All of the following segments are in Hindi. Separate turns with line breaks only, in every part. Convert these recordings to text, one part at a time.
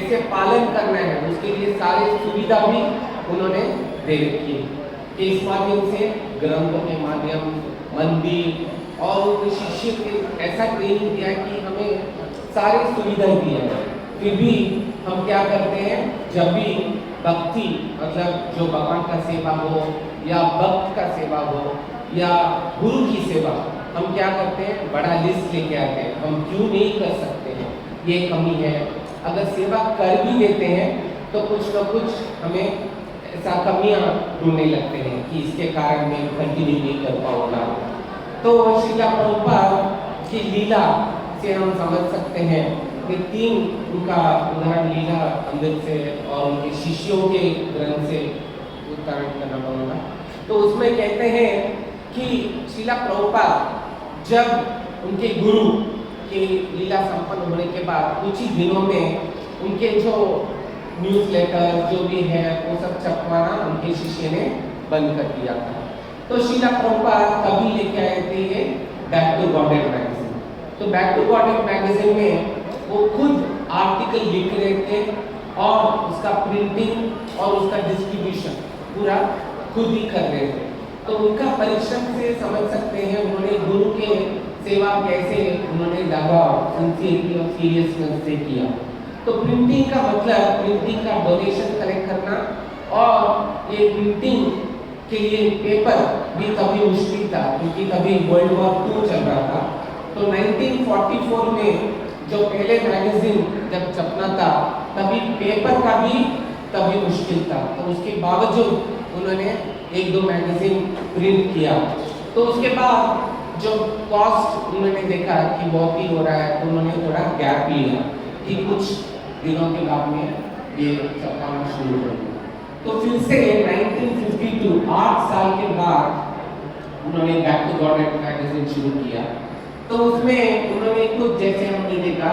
कैसे पालन करना है उसके लिए सारी सुविधा भी उन्होंने दे रखी है। इस माध्यम से ग्रंथों के माध्यम, मंदिर और उनके शिष्य के ऐसा ट्रेनिंग दिया कि हमें सारी सुविधाएं दी है। फिर भी हम क्या करते हैं, जब भी भक्ति मतलब जो भगवान का सेवा हो या भक्त का सेवा हो या गुरु की सेवा, हम क्या करते हैं, बड़ा लिस्ट लेके आते हैं, हम क्यों नहीं कर सकते हैं, ये कमी है। अगर सेवा कर भी देते हैं तो कुछ न कुछ हमें ऐसा कमियां ढूंढने लगते हैं कि इसके कारण मैं कंटिन्यू नहीं कर पाऊंगा। तो श्रीला प्रभुपाद की लीला से हम समझ सकते हैं कि तीन उनका उदाहरण लीला अंदर से और उनके शिष्यों के ग्रंथ से उदाहरण करना पड़ेगा। तो उसमें कहते हैं कि श्रीला प्रभुपाद जब उनके गुरु की लीला संपन्न होने के बाद कुछ ही दिनों में उनके जो न्यूज़लेटर जो भी है वो सब छपवाना उनके शिष्य ने बंद कर दिया था। तो श्रीला प्रभुपाद कभी लेके आए थे ये बैक टू गॉडेड मैगजीन। तो बैक टू गॉडेड मैगजीन में वो खुद आर्टिकल लिख रहे थे और उसका प्रिंटिंग और उसका डिस्ट्रीब्यूशन पूरा खुद ही कर रहे थे। तो उनका परिश्रम से समझ सकते हैं उन्होंने गुरु के सेवा कैसे उन्होंने लगाव, सिंसियरिटी और सीरियसनेस से किया। तो प्रिंटिंग का मतलब प्रिंटिंग का डोनेशन कलेक्ट करना, और ये प्रिंटिंग के लिए पेपर भी तभी मुश्किल था क्योंकि तभी वर्ल्ड वॉर 2 चल रहा था। तो 1944 में जो पहले मैगजीन जब छपना था तभी पेपर का भी तभी मुश्किल था। तो उसके बावजूद उन्होंने 1-2 मैगजीन प्रिंट किया। तो उसके बाद जो कॉस्ट उन्होंने देखा कि बहुत ही हो रहा है तो उन्होंने थोड़ा गैप लिया कि कुछ दिनों के बाद में ये छपना शुरू कर दिया। तो फिर से 1952 8 साल के बाद उन्होंने बैक टू गॉडेड मैगजीन शुरू किया। तो उसमें उन्होंने कुछ जैसे हमने देखा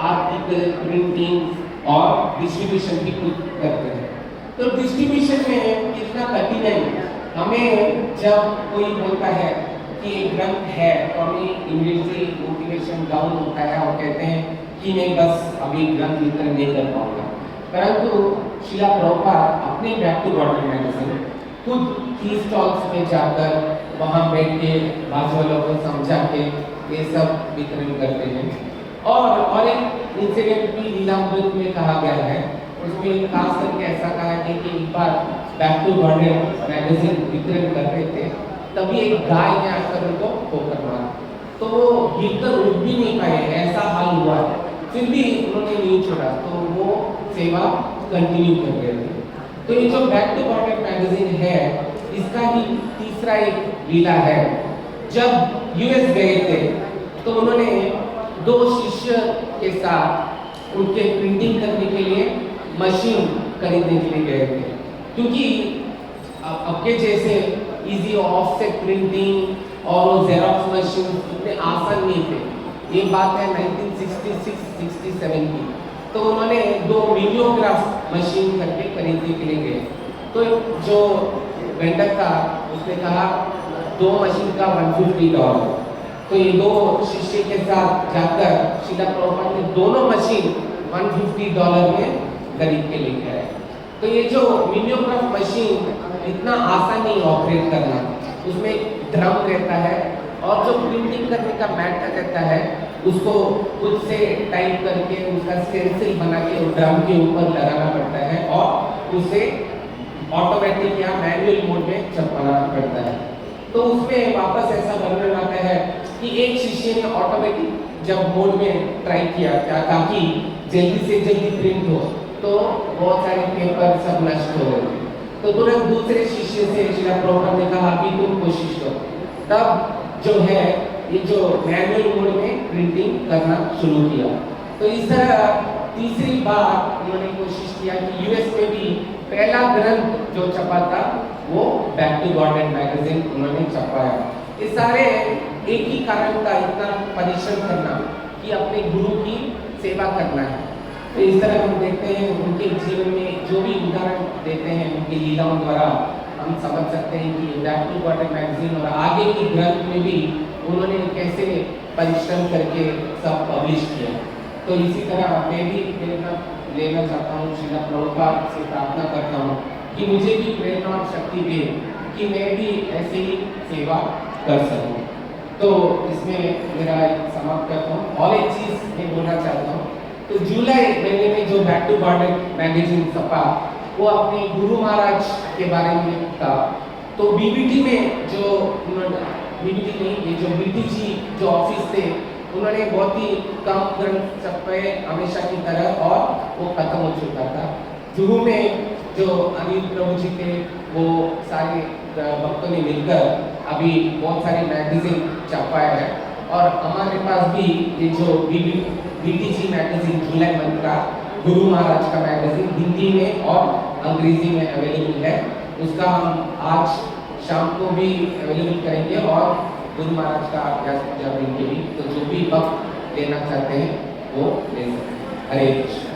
आर्टिकल, प्रिंटिंग और डिस्ट्रीब्यूशन भी कुछ करते हैं। तो डिस्ट्रीब्यूशन में कितना कठिन है, हमें जब कोई बोलता है कि एक ग्रंथ है तो हमें इमीडिएटली मोटिवेशन डाउन होता है और कहते हैं कि नहीं बस अभी ग्रंथ वितरण नहीं कर पाऊंगा। परंतु श्रीला प्रभुपाद अपने बैक टू गॉडेड मैगजीन खुद टी स्टॉल्स में जाकर वहां बैठ के बाजू वालों को समझा के ये सब वितरण करते हैं। और एक इंसिडेंट भी लीलामृत में कहा गया है, उसमें खास करके ऐसा कहा है कि एक बार बैक टू गॉडेड मैगजीन वितरण कर रहे थे, तभी एक गाय ने आकर उनको ठोकर मारा। तो वो गिरकर उठ भी नहीं पाए, ऐसा हाल हुआ। फिर भी उन्होंने नहीं छोड़ा, तो वो सेवा कंटिन्यू कर रहे थे। तो ये जो बैक टू गॉडेड मैगजीन है, इसका ही तीसरा एक लीला है। जब यूएस गए थे तो उन्होंने 2 शिष्य के साथ उनके प्रिंटिंग करने के लिए मशीन खरीदने के लिए गए थे, क्योंकि अब के जैसे इजी ऑफसेट प्रिंटिंग और जेरॉक्स मशीन इतने आसान नहीं थे। ये बात है 1966-67 की। तो उन्होंने 2 मिलियोग्राफ मशीन करके खरीदने के लिए गए। तो जो वेंडर था उसने कहा 2 मशीन का $150। तो ये 2 शिष्य के साथ जाकर श्रीला प्रभुपाद ने दोनों मशीन $150 में खरीद के लेके आए। तो ये जो मिलियोग्राफ मशीन इतना आसान नहीं ऑपरेट करना, उसमें ड्रम रहता है और जो प्रिंटिंग करने का मैटर रहता है उसको खुद से टाइप करके उसका स्टेंसिल बना के ड्रम के ऊपर लगाना पड़ता है और उसे ऑटोमेटिक या मैनुअल मोड में छपवाना पड़ता है। तो उसमें वापस ऐसा वर्णन आता है कि एक शिष्य ने ऑटोमेटिक जब मोड में ट्राई किया क्या ताकि जल्दी से जल्दी प्रिंट हो, तो बहुत सारे पेपर सब नष्ट हो गए। तो तुरंत दूसरे शिष्य से श्रीला प्रभुपाद ने कहा कि तुम कोशिश करो। तब जो है ये जो मैनुअल मोड में प्रिंटिंग करना शुरू किया। तो इस तरह तीसरी बार उन्होंने कोशिश किया कि यूएस में भी पहला ग्रंथ जो छपा था वो बैक टू गॉडेड मैगजीन उन्होंने छपाया। ये सारे एक ही कारण था, इतना परिश्रम करना कि अपने गुरु की सेवा करना है। तो इस तरह हम देखते हैं उनके जीवन में जो भी उदाहरण देते हैं उनकी लीलाओं द्वारा हम समझ सकते हैं कि बैक टू गॉडेड मैगजीन और आगे की ग्रंथ में भी उन्होंने कैसे परिश्रम करके सब पब्लिश किया। तो इसी तरह मैं भी लेना चाहता हूँ, श्रील प्रभुपाद से प्रार्थना करता हूँ कि मुझे भी प्रेरणा और शक्ति दे कि मैं भी ऐसे ही सेवा कर सकूँ। तो इसमें मेरा समाप्त करता हूँ और एक चीज़ मैं बोलना चाहता हूँ। तो जुलाई महीने में जो बैक टू गॉर्डन मैगजीन छपा वो अपने गुरु महाराज के बारे में था। तो बीबीटी में जो उन्होंने बीबीटी नहीं, ये जो बीटीजी जो ऑफिस थे उन्होंने बहुत ही कम ग्रंथ छपे हमेशा की तरह और वो खत्म हो चुका था। जुहू में जो अनिल प्रभु जी थे वो सारे भक्तों ने मिलकर अभी बहुत सारे मैगजीन छपाए हैं और हमारे पास भी ये जो बीटीजी मैगजीन जुलाई मंथ का गुरु महाराज का मैगजीन हिंदी में और अंग्रेजी में अवेलेबल है। उसका हम आज शाम को भी अवेलेबल करेंगे और गुरु महाराज का अभ्यास पूजा देंगे भी। तो जो भी भक्त लेना चाहते हैं वो ले सकते हैं। हरे कृष्ण।